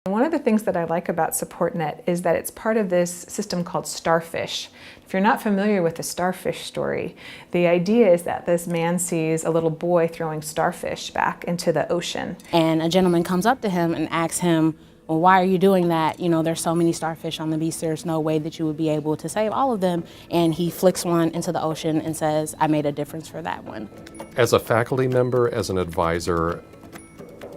One of the things that I like about SupportNET is that it's part of this system called Starfish. If you're not familiar with the starfish story, the idea is that this man sees a little boy throwing starfish back into the ocean. And a gentleman comes up to him and asks him, well, why are you doing that? You know, there's so many starfish on the beach, there's no way that you would be able to save all of them. And he flicks one into the ocean and says, I made a difference for that one. As a faculty member, as an advisor,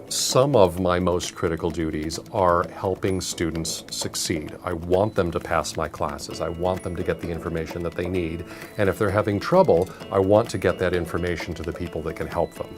some of my most critical duties are helping students succeed. I want them to pass my classes. I want them to get the information that they need. And if they're having trouble, I want to get that information to the people that can help them.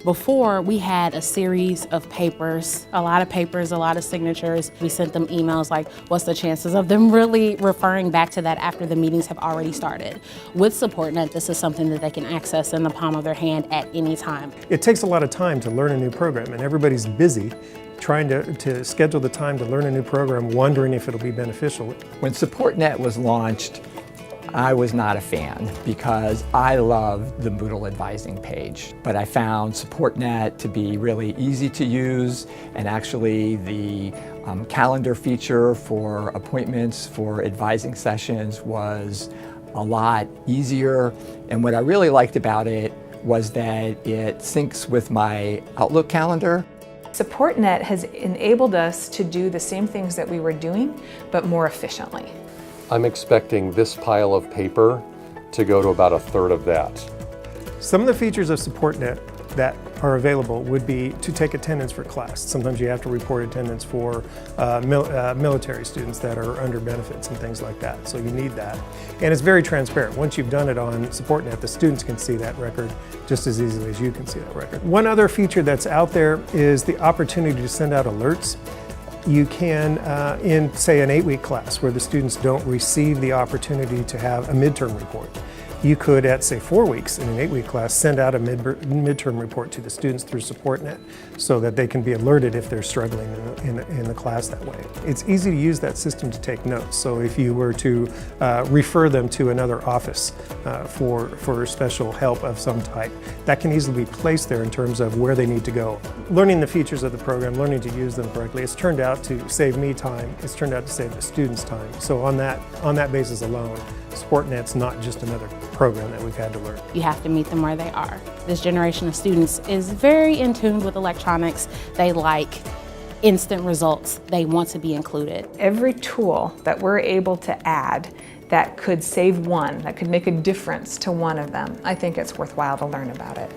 Before, we had a series of papers, a lot of signatures. We sent them emails like, what's the chances of them really referring back to that after the meetings have already started? With SupportNET, this is something that they can access in the palm of their hand at any time. It takes a lot of time to learn a new program, and everybody's busy trying to schedule the time to learn a new program, wondering if it'll be beneficial. When SupportNET was launched, I was not a fan because I love the Moodle advising page. But I found SupportNET to be really easy to use, and actually the calendar feature for appointments for advising sessions was a lot easier. And what I really liked about it was that it syncs with my Outlook calendar. SupportNET has enabled us to do the same things that we were doing, but more efficiently. I'm expecting this pile of paper to go to about a third of that. Some of the features of SupportNET that are available would be to take attendance for class. Sometimes you have to report attendance for military students that are under benefits and things like that, so you need that. And it's very transparent. Once you've done it on SupportNET, the students can see that record just as easily as you can see that record. One other feature that's out there is the opportunity to send out alerts. You can, in say an 8-week class where the students don't receive the opportunity to have a midterm report, you could at say 4 weeks in an 8-week class send out a midterm report to the students through SupportNET so that they can be alerted if they're struggling in the class that way. It's easy to use that system to take notes, so if you were to refer them to another office for special help of some type, that can easily be placed there in terms of where they need to go. Learning the features of the program, learning to use them correctly, it's turned out to save me time, it's turned out to save the students time. So on that basis alone, SupportNET's not just another program that we've had to learn. You have to meet them where they are. This generation of students is very in tune with electronics. They like instant results. They want to be included. Every tool that we're able to add that could save one, that could make a difference to one of them, I think it's worthwhile to learn about it.